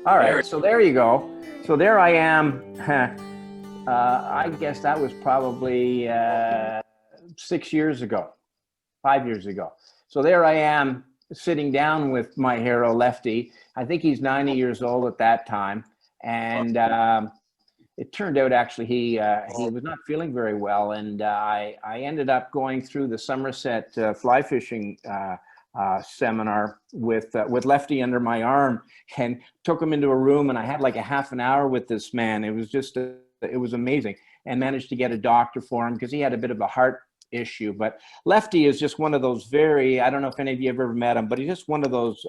All right, so there you go. So there I am. I guess that was probably 6 years ago, 5 years ago. So there I am sitting down with my hero, Lefty. I think he's 90 years old at that time. And it turned out actually he was not feeling very well. And I ended up going through the Somerset fly fishing seminar with Lefty under my arm, and took him into a room, and I had like a half an hour with this man. It was just it was amazing, and managed to get a doctor for him because he had a bit of a heart issue. But Lefty is just one of those I don't know if any of you have ever met him, but he's just one of those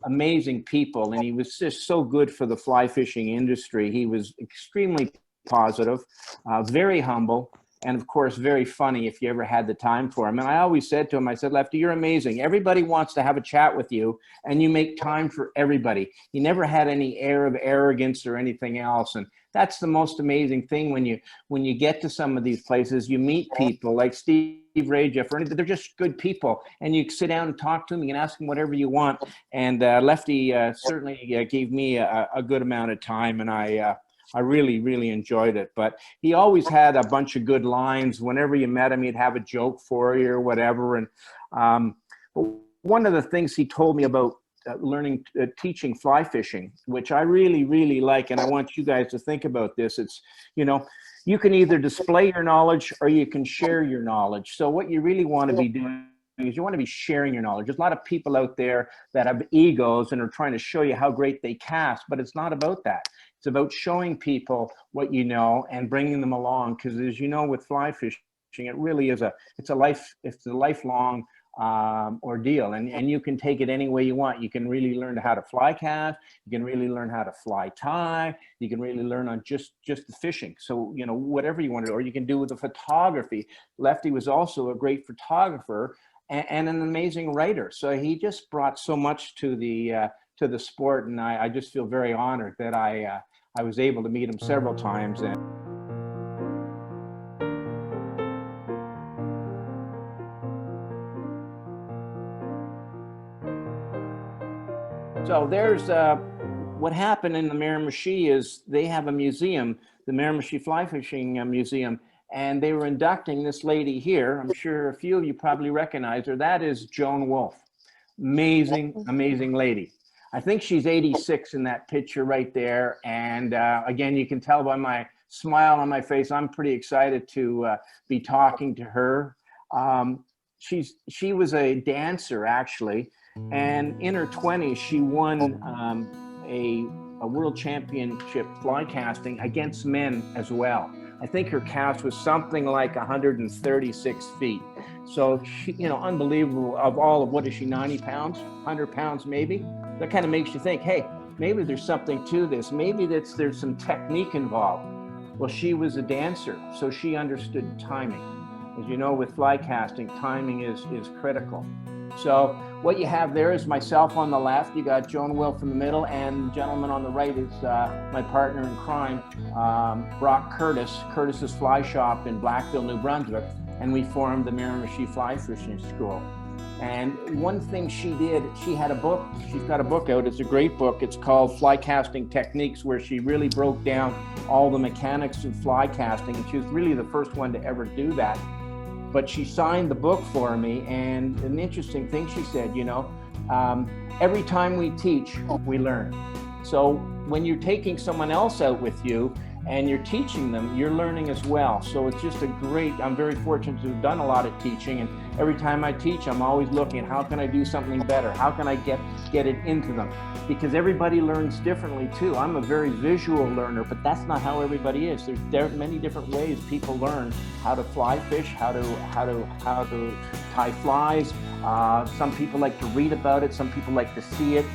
amazing people, and he was just so good for the fly fishing industry. He was extremely positive, very humble, and of course, very funny if you ever had the time for him. And I always said to him, I said, Lefty, you're amazing. Everybody wants to have a chat with you, and you make time for everybody. He never had any air of arrogance or anything else. And that's the most amazing thing when you get to some of these places, you meet people like Steve Rajeff, or they're just good people, and you sit down and talk to them. You can ask them whatever you want. And Lefty certainly gave me a good amount of time, and I really, really enjoyed it. But he always had a bunch of good lines. Whenever you met him, he'd have a joke for you or whatever. And but one of the things he told me about teaching fly fishing, which I really, really like, and I want you guys to think about this. It's, you can either display your knowledge or you can share your knowledge. So what you really want to be doing is you want to be sharing your knowledge. There's a lot of people out there that have egos and are trying to show you how great they cast, but it's not about that. It's about showing people what you know and bringing them along. Because as you know, with fly fishing, it really is it's a lifelong ordeal, and you can take it any way you want. You can really learn how to fly cast. You can really learn how to fly tie. You can really learn on just the fishing. So whatever you want to do, or you can do with the photography. Lefty was also a great photographer and an amazing writer. So he just brought so much to the sport, and I just feel very honored that I was able to meet him several times. And so there's what happened in the Miramichi is they have a museum, the Miramichi Fly Fishing Museum, and they were inducting this lady here. I'm sure a few of you probably recognize her. That is Joan Wulff. Amazing, amazing lady. I think she's 86 in that picture right there. And again, you can tell by my smile on my face, I'm pretty excited to be talking to her. She was a dancer, actually. And in her 20s, she won a world championship fly casting against men as well. I think her cast was something like 136 feet. So she, unbelievable. What is she, 90 pounds, 100 pounds maybe? That kind of makes you think, hey, maybe there's something to this. Maybe there's some technique involved. Well, she was a dancer, so she understood timing. As you know, with fly casting, timing is critical. So what you have there is myself on the left. You got Joan Wulff in the middle, and the gentleman on the right is my partner in crime, Brock Curtis, Curtis's Fly Shop in Blackville, New Brunswick, and we formed the Miramichi Fly Fishing School. And one thing she did, she had a book. She's got a book out. It's a great book. It's called Fly Casting Techniques, where she really broke down all the mechanics of fly casting. And she was really the first one to ever do that. But she signed the book for me. And an interesting thing she said, every time we teach, we learn. So when you're taking someone else out with you and you're teaching them, you're learning as well. So it's just I'm very fortunate to have done a lot of teaching. And every time I teach, I'm always looking at how can I do something better? How can I get it into them? Because everybody learns differently too. I'm a very visual learner, but that's not how everybody is. There's many different ways people learn how to fly fish, how to tie flies. Some people like to read about it. Some people like to see it.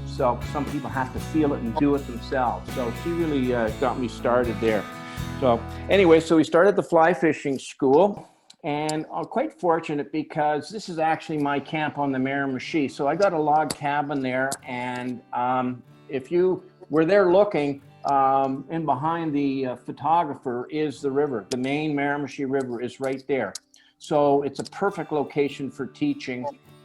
So some people have to feel it and do it themselves. So she really got me started there. So anyway, so we started the fly fishing school, and I'm quite fortunate because this is actually my camp on the Miramichi. So I got a log cabin there, and if you were there looking, and behind the photographer is the river. The main Miramichi River is right there. So it's a perfect location for teaching.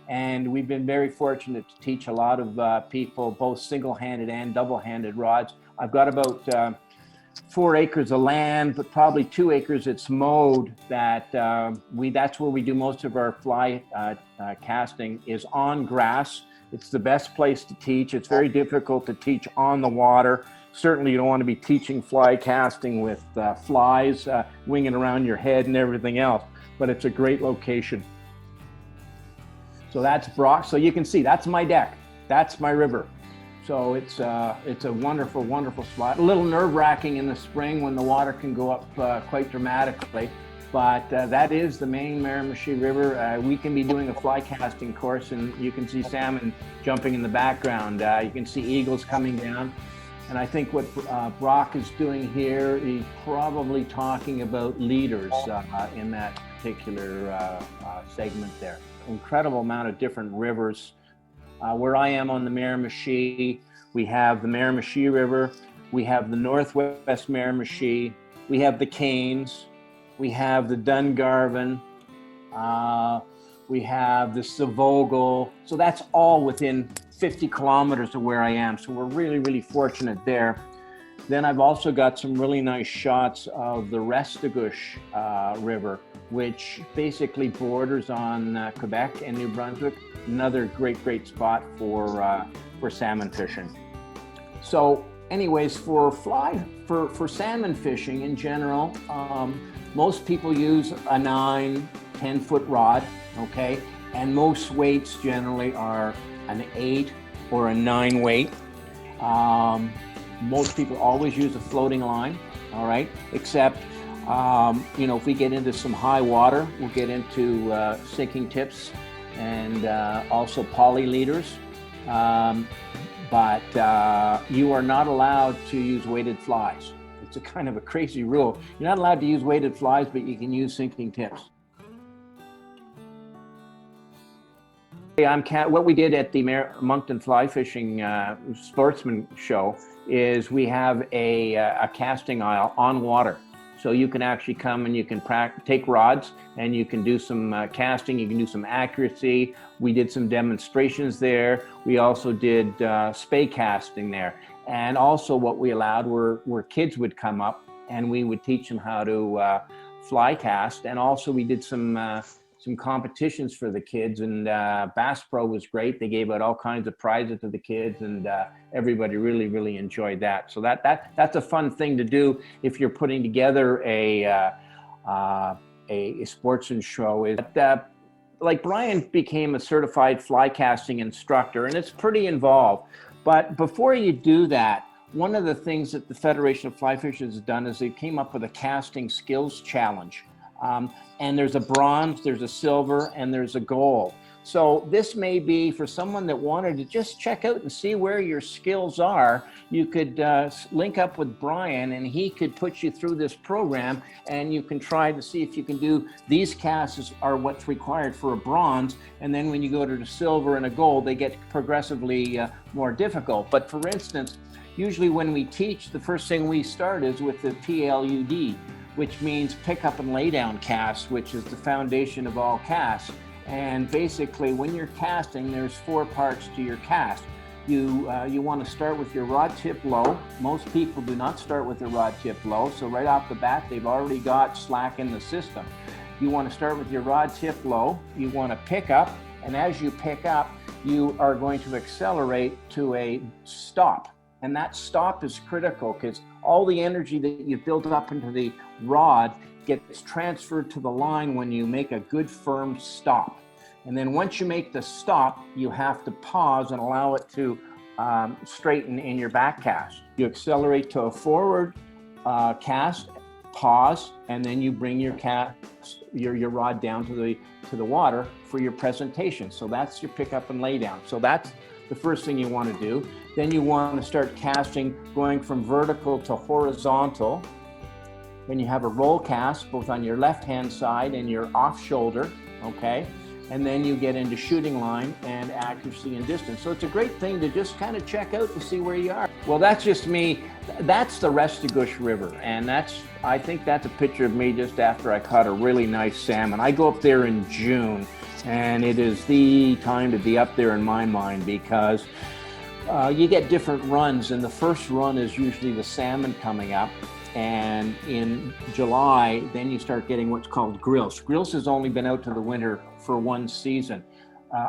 And we've been very fortunate to teach a lot of people, both single-handed and double-handed rods. I've got about 4 acres of land, but probably 2 acres it's mowed, that that's where we do most of our fly casting, is on grass. It's the best place to teach. It's very difficult to teach on the water. Certainly you don't want to be teaching fly casting with flies winging around your head and everything else, but it's a great location. So that's Brock. So you can see that's my deck. That's my river. So it's a wonderful, wonderful spot. A little nerve-wracking in the spring when the water can go up quite dramatically, but that is the main Miramichi River. We can be doing a fly casting course, and you can see salmon jumping in the background. You can see eagles coming down. And I think what Brock is doing here, he's probably talking about leaders in that particular segment there. Incredible amount of different rivers. Where I am on the Miramichi, we have the Miramichi River, we have the Northwest Miramichi, we have the Canes, we have the Dungarvan, we have the Savogal. So that's all within 50 kilometers of where I am. So we're really, really fortunate there. Then I've also got some really nice shots of the Restigouche River, which basically borders on Quebec and New Brunswick. Another great spot for salmon fishing. So anyways, for salmon fishing in general, most people use a 9-10 foot rod, okay? And most weights generally are an 8 or a 9 weight. Most people always use a floating line, all right? Except, if we get into some high water, we'll get into sinking tips and also poly leaders. But you are not allowed to use weighted flies. It's a kind of a crazy rule. You're not allowed to use weighted flies, but you can use sinking tips. What we did at the Moncton Fly Fishing Sportsman Show is we have a casting aisle on water. So you can actually come and you can take rods and you can do some casting, you can do some accuracy. We did some demonstrations there. We also did spey casting there. And also what we allowed were kids would come up and we would teach them how to fly cast. And also we did some competitions for the kids, and Bass Pro was great. They gave out all kinds of prizes to the kids, and everybody really enjoyed that. So that's a fun thing to do if you're putting together a sportsman show. Like Brian became a certified fly casting instructor, and it's pretty involved. But before you do that, one of the things that the Federation of Fly Fishers has done is they came up with a casting skills challenge. And there's a bronze, there's a silver, and there's a gold. So this may be for someone that wanted to just check out and see where your skills are. You could link up with Brian and he could put you through this program, and you can try to see if you can do these casts are what's required for a bronze. And then when you go to the silver and a gold, they get progressively more difficult. But for instance, usually when we teach, the first thing we start is with the PLUD, which means pick up and lay down cast, which is the foundation of all casts. And basically when you're casting, there's 4 parts to your cast. You want to start with your rod tip low. Most people do not start with their rod tip low. So right off the bat, they've already got slack in the system. You want to start with your rod tip low. You want to pick up. And as you pick up, you are going to accelerate to a stop. And that stop is critical because all the energy that you build up into the rod gets transferred to the line when you make a good firm stop. And then once you make the stop, you have to pause and allow it to straighten in your back cast. You accelerate to a forward cast, pause, and then you bring your rod down to the water for your presentation. So that's your pick up and lay down. So that's the first thing you want to do. Then you want to start casting, going from vertical to horizontal. Then you have a roll cast both on your left-hand side and your off shoulder, okay? And then you get into shooting line and accuracy and distance. So it's a great thing to just kind of check out to see where you are. Well, that's just me. That's the Restigouche River. And I think that's a picture of me just after I caught a really nice salmon. I go up there in June And it is the time to be up there in my mind, because you get different runs, and the first run is usually the salmon coming up. And in July, then you start getting what's called grilse. Grilse has only been out to the winter for one season.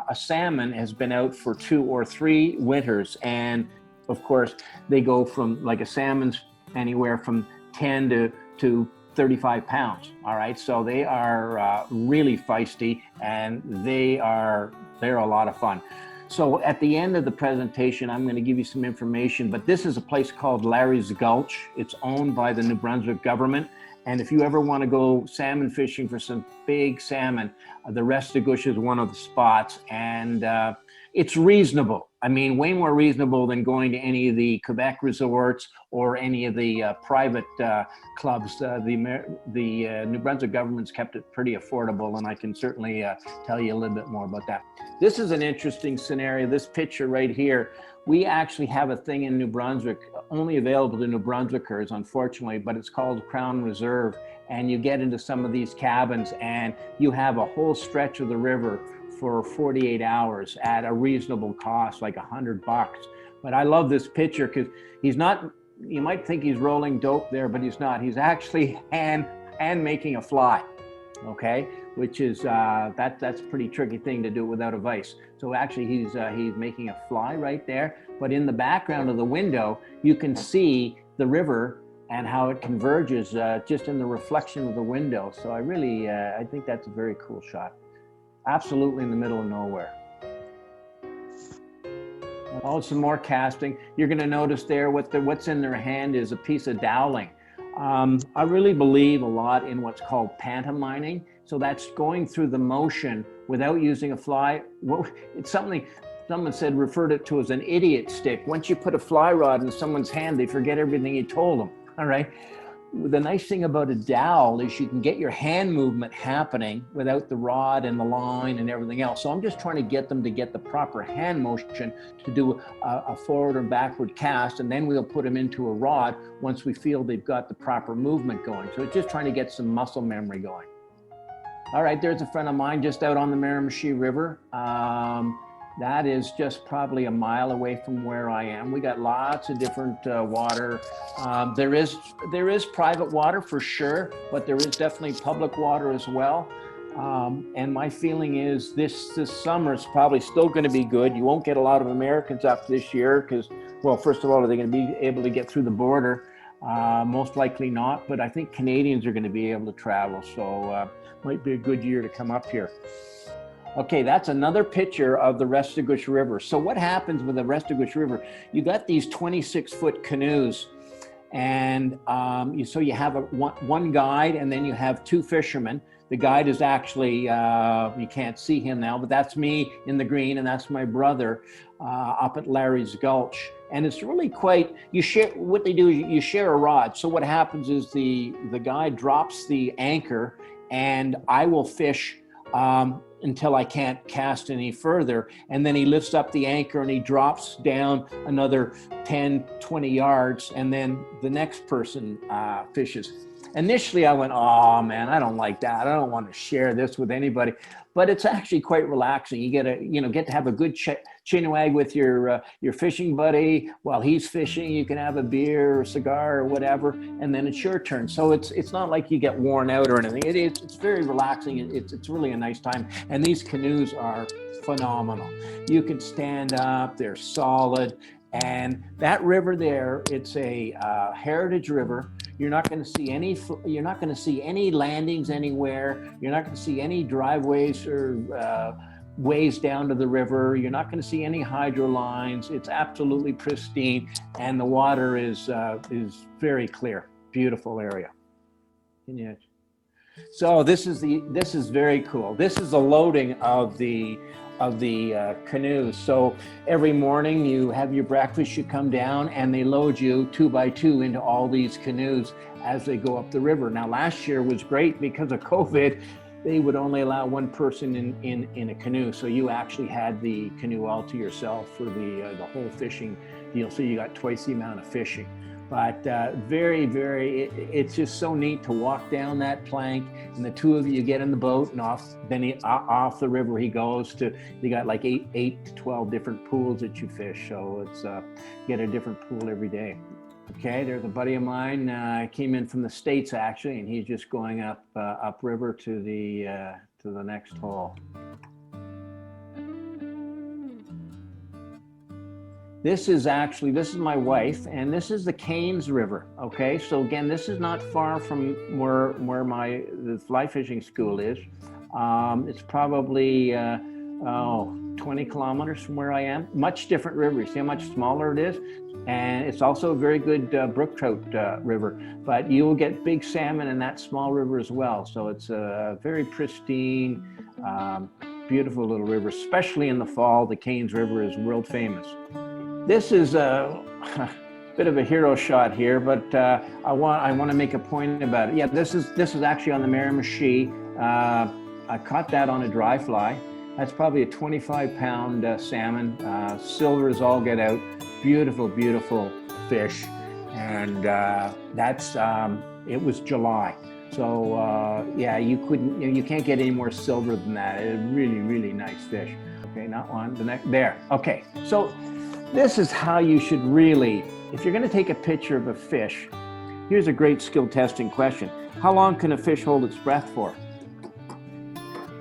A salmon has been out for 2 or 3 winters. And of course, they go from, like, a salmon's anywhere from 10 to 35 pounds. All right. So they are really feisty, and they're a lot of fun. So at the end of the presentation, I'm going to give you some information, but this is a place called Larry's Gulch. It's owned by the New Brunswick government. And if you ever want to go salmon fishing for some big salmon, the Restigouche is one of the spots, and it's reasonable. I mean, way more reasonable than going to any of the Quebec resorts or any of the private clubs. The New Brunswick government's kept it pretty affordable, and I can certainly tell you a little bit more about that. This is an interesting scenario. This picture right here, we actually have a thing in New Brunswick, only available to New Brunswickers, unfortunately, but it's called Crown Reserve. And you get into some of these cabins, and you have a whole stretch of the river for 48 hours at a reasonable cost, like $100. But I love this picture because he's not, you might think he's rolling dope there, but he's not. He's actually hand making a fly, okay? Which is, that's a pretty tricky thing to do without a vise. So actually he's making a fly right there. But in the background of the window, you can see the river and how it converges just in the reflection of the window. So I really, I think that's a very cool shot. Absolutely in the middle of nowhere. Oh, some more casting. You're going to notice there what's in their hand is a piece of doweling. I really believe a lot in what's called pantomiming. So that's going through the motion without using a fly. It's something someone said, referred it to as an idiot stick. Once you put a fly rod in someone's hand, they forget everything you told them. All right. The nice thing about a dowel is you can get your hand movement happening without the rod and the line and everything else. So I'm just trying to get them to get the proper hand motion to do a forward and backward cast, and then we'll put them into a rod once we feel they've got the proper movement going. So it's just trying to get some muscle memory going. All right, there's a friend of mine just out on the Miramichi River. That is just probably a mile away from where I am. We got lots of different water. There is private water for sure, but there is definitely public water as well. And my feeling is this summer is probably still going to be good. You won't get a lot of Americans up this year because, well, first of all, are they going to be able to get through the border? Most likely not, but I think Canadians are going to be able to travel. So might be a good year to come up here. Okay, that's another picture of the Restigouche River. So what happens with the Restigouche River? You got these 26-foot canoes, and so you have one guide, and then you have 2 fishermen. The guide is actually, you can't see him now, but that's me in the green, and that's my brother up at Larry's Gulch. And it's really quite, what they do is you share a rod. So what happens is the guide drops the anchor, and I will fish until I can't cast any further. And then he lifts up the anchor and he drops down another 10, 20 yards. And then the next person fishes. Initially I went, oh man, I don't like that. I don't want to share this with anybody, but it's actually quite relaxing. You get to have a good chinwag with your fishing buddy while he's fishing. You can have a beer or a cigar or whatever, and then it's your turn. So it's not like you get worn out or anything. It's very relaxing. It's really a nice time. And these canoes are phenomenal. You can stand up, they're solid. And that river there, it's a heritage river. You're not going to see any landings anywhere. You're not going to see any driveways or ways down to the river. You're not going to see any hydro lines. It's absolutely pristine, and the water is very clear. Beautiful area. So this is very cool. This is the loading of the canoes. So every morning you have your breakfast, you come down, and they load you 2 by 2 into all these canoes as they go up the river. Now last year was great because of COVID. They would only allow 1 person in a canoe. So you actually had the canoe all to yourself for the whole fishing deal. So you got twice the amount of fishing. But it's just so neat to walk down that plank, and the two of you get in the boat, and off the river he goes to. You got like 8 to 12 different pools that you fish, so it's you get a different pool every day. Okay, there's a buddy of mine. Came in from the States actually, and he's just going upriver to the next hole. This is my wife, and this is the Cairns River. Okay, so again, this is not far from where the fly fishing school is. It's probably 20 kilometers from where I am. Much different river. You see how much smaller it is, and it's also a very good brook trout river. But you will get big salmon in that small river as well. So it's a very pristine, beautiful little river. Especially in the fall, the Cairns River is world famous. This is a bit of a hero shot here, but I want to make a point about it. Yeah, this is actually on the Miramichi. I caught that on a dry fly. That's probably a 25-pound salmon. Silver as all get out. Beautiful, beautiful fish. And it was July. So yeah, you can't get any more silver than that. It's really, really nice fish. Okay, not one, the next, there. Okay, so this is how you should really, if you're going to take a picture of a fish, here's a great skill testing question. How long can a fish hold its breath for?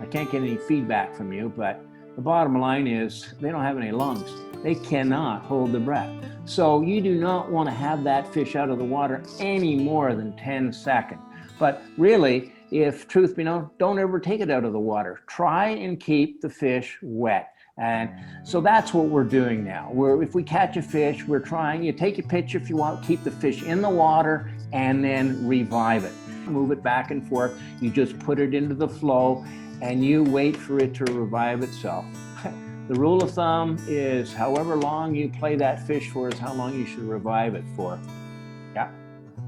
I can't get any feedback from you, but the bottom line is they don't have any lungs. They cannot hold their breath. So you do not want to have that fish out of the water any more than 10 seconds. But really, if truth be known, don't ever take it out of the water. Try and keep the fish wet. And so that's what we're doing now. If we catch a fish, we're trying, you take a picture if you want, keep the fish in the water and then revive it. Move it back and forth. You just put it into the flow and you wait for it to revive itself. The rule of thumb is however long you play that fish for is how long you should revive it for. Yeah.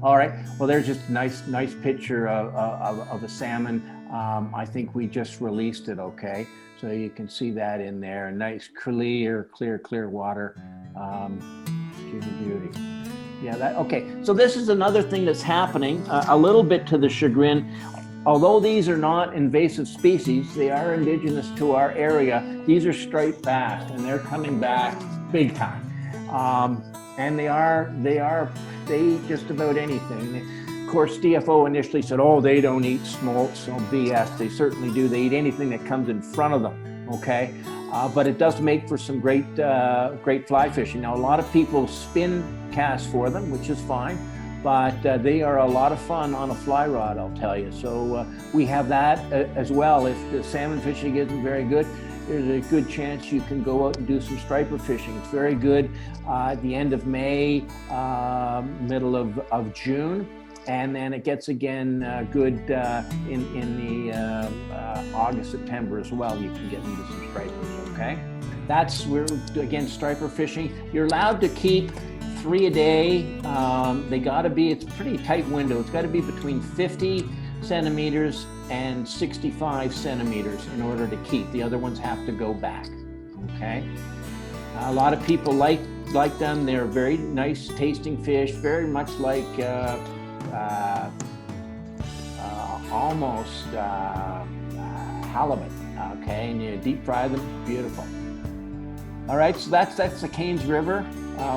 All right. Well, there's just a nice picture of a salmon. I think we just released it. Okay. So you can see that in there, nice clear water. She's a beauty. Yeah, okay. So this is another thing that's happening, a little bit to the chagrin. Although these are not invasive species, they are indigenous to our area. These are striped bass, and they're coming back big time. And they eat just about anything. Of course, DFO initially said, oh, they don't eat smolts, so BS. They certainly do. They eat anything that comes in front of them, okay? But it does make for some great fly fishing. Now, a lot of people spin cast for them, which is fine, but they are a lot of fun on a fly rod, I'll tell you. So we have that as well. If the salmon fishing isn't very good, there's a good chance you can go out and do some striper fishing. It's very good at the end of May, middle of June. And then it gets again good in the August, September as well. You can get into some stripers, okay? We're again striper fishing. You're allowed to keep 3 a day. They gotta be, it's a pretty tight window. It's gotta be between 50 centimeters and 65 centimeters in order to keep. The other ones have to go back, okay? A lot of people like them. They're very nice tasting fish, very much like almost halibut, okay, and you deep fry them, beautiful. All right, so that's the Cairns River.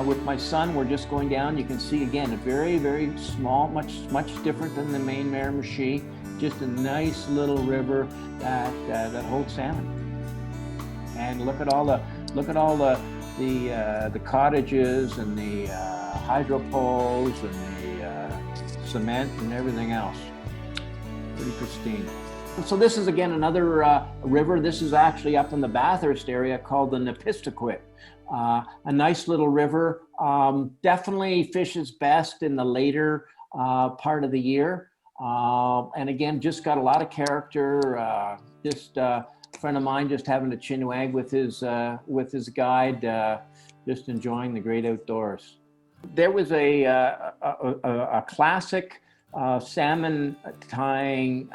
With my son, we're just going down. You can see again, a very, very small, much different than the main Miramichi. Just a nice little river that holds salmon. And look at all the cottages and the hydro poles and the cement and everything else. Pretty pristine. So this is again another river. This is actually up in the Bathurst area called the Nepistaquit. A nice little river. Definitely fishes best in the later part of the year. And again, just got a lot of character. Just a friend of mine just having a chinwag with his guide, just enjoying the great outdoors. There was a classic salmon tying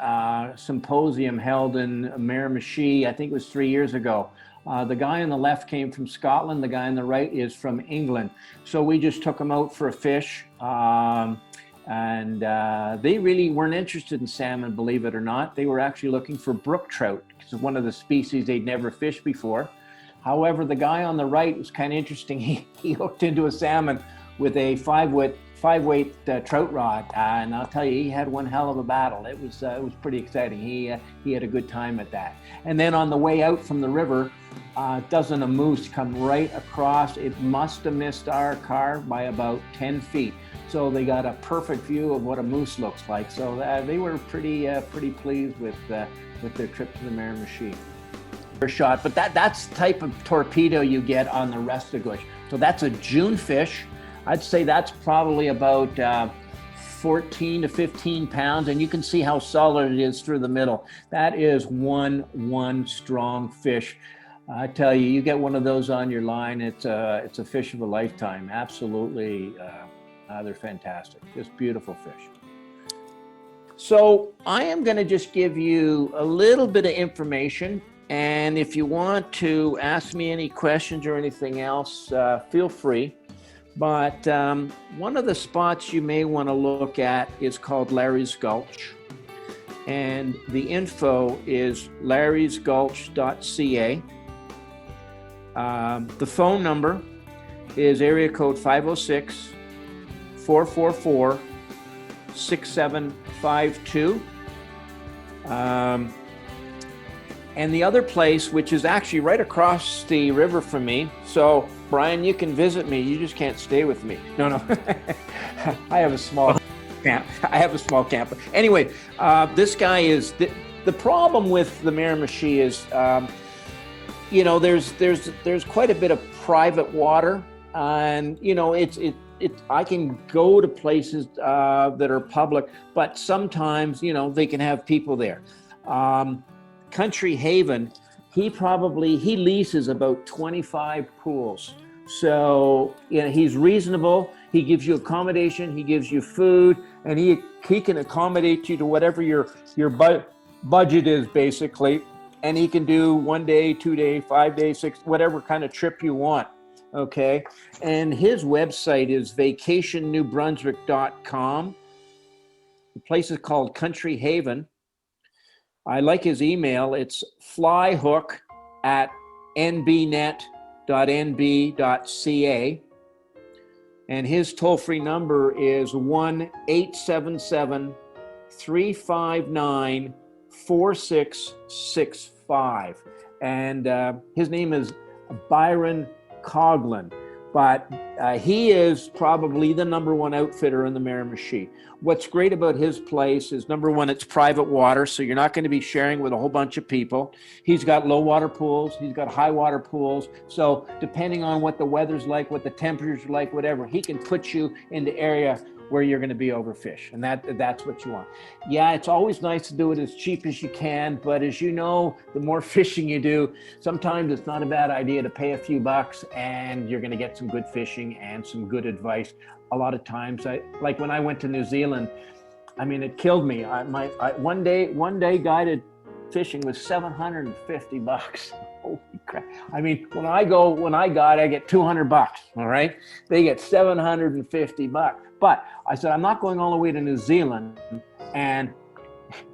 symposium held in Miramichi. I think it was 3 years ago. The guy on the left came from Scotland. The guy on the right is from England. So we just took them out for a fish. They really weren't interested in salmon, believe it or not. They were actually looking for brook trout. It's one of the species they'd never fished before. However, the guy on the right was kind of interesting. He hooked into a salmon with a five weight trout rod, and I'll tell you, he had one hell of a battle. It was pretty exciting. He had a good time at that. And then on the way out from the river, a dozen of moose come right across. It must have missed our car by about 10 feet. So they got a perfect view of what a moose looks like. So they were pretty pleased with their trip to the Miramichi. Shot, but that's the type of torpedo you get on the Restigouche. So that's a June fish. I'd say that's probably about 14 to 15 pounds, and you can see how solid it is through the middle. That is one strong fish. I tell you, you get one of those on your line, it's a fish of a lifetime. Absolutely, they're fantastic. Just beautiful fish. So I am going to just give you a little bit of information, and if you want to ask me any questions or anything else, feel free. But one of the spots you may want to look at is called Larry's Gulch. And the info is larrysgulch.ca. The phone number is area code 506-444-6752. And the other place, which is actually right across the river from me. So, Brian, you can visit me. You just can't stay with me. No. I have a small camp. Anyway, this guy is the problem with the Miramichi is, there's quite a bit of private water, and I can go to places that are public, but sometimes they can have people there. Country Haven, he leases about 25 pools. So he's reasonable. He gives you accommodation, he gives you food, and he can accommodate you to whatever your budget is, basically. And he can do 1 day, 2 day, 5 days, 6, whatever kind of trip you want. Okay. And his website is vacationnewbrunswick.com. The place is called Country Haven. I like his email. It's flyhook@nbnet.nb.ca. And his toll-free number is 1-877-359-4665. And his name is Byron Coughlin. But he is probably the #1 outfitter in the Miramichi. What's great about his place is, #1, it's private water, so you're not going to be sharing with a whole bunch of people. He's got low water pools, he's got high water pools, so depending on what the weather's like, what the temperatures are like, whatever, he can put you in the area where you're going to be overfished, and that's what you want. Yeah, it's always nice to do it as cheap as you can, but as you know, the more fishing you do, sometimes it's not a bad idea to pay a few bucks, and you're going to get some good fishing and some good advice. A lot of times, like when I went to New Zealand, I mean, it killed me. One day guided fishing was $750. Holy crap. I mean, when I guide, I get $200, all right? They get $750. But I said, I'm not going all the way to New Zealand and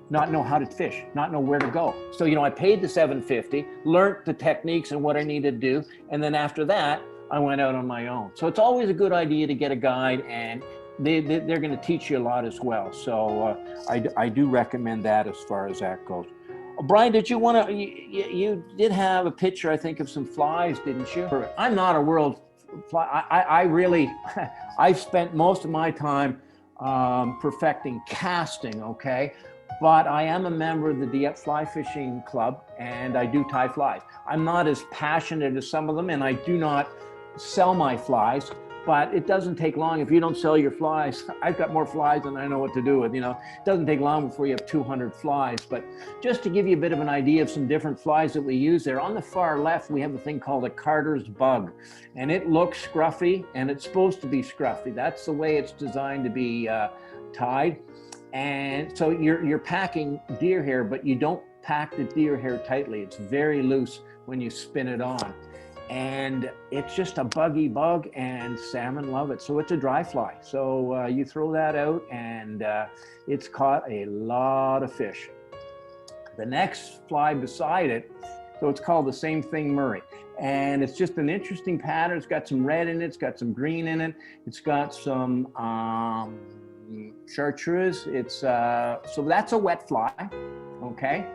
not know how to fish, not know where to go. So, I paid the $750, learned the techniques and what I needed to do. And then after that, I went out on my own. So it's always a good idea to get a guide, and they're going to teach you a lot as well. So I do recommend that as far as that goes. Brian, did you want to, you did have a picture, I think, of some flies, didn't you? I'm not a world fly. I've spent most of my time perfecting casting, okay? But I am a member of the Dieppe Fly Fishing Club, and I do tie flies. I'm not as passionate as some of them, and I do not sell my flies, but it doesn't take long. If you don't sell your flies, I've got more flies than I know what to do with, It doesn't take long before you have 200 flies. But just to give you a bit of an idea of some different flies that we use there, on the far left, we have a thing called a Carter's bug, and it looks scruffy, and it's supposed to be scruffy. That's the way it's designed to be tied. And so you're packing deer hair, but you don't pack the deer hair tightly. It's very loose when you spin it on. And it's just a buggy bug, and salmon love it. So it's a dry fly. So you throw that out, and it's caught a lot of fish. The next fly beside it, so it's called the same thing Murray. And it's just an interesting pattern. It's got some red in it. It's got some green in it. It's got some chartreuse. So that's a wet fly, okay?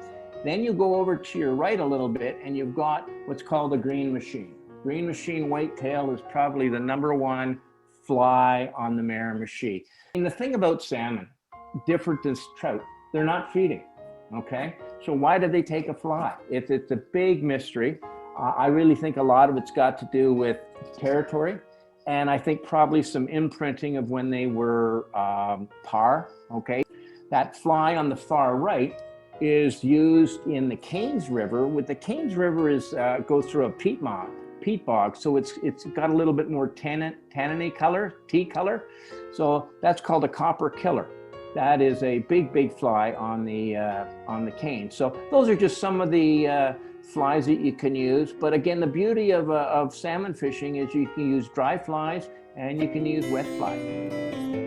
Then you go over to your right a little bit, and you've got what's called a green machine. Green machine whitetail is probably the #1 fly on the Miramichi. And the thing about salmon, different than trout, they're not feeding, okay? So why did they take a fly? It's a big mystery. I really think a lot of it's got to do with territory, and I think probably some imprinting of when they were par, okay? That fly on the far right is used in the Canes River. With the Canes River goes through a peat bog, so it's got a little bit more tanniny color, tea color. So that's called a copper killer. That is a big fly on the cane. So those are just some of the flies that you can use. But again, the beauty of salmon fishing is you can use dry flies and you can use wet flies.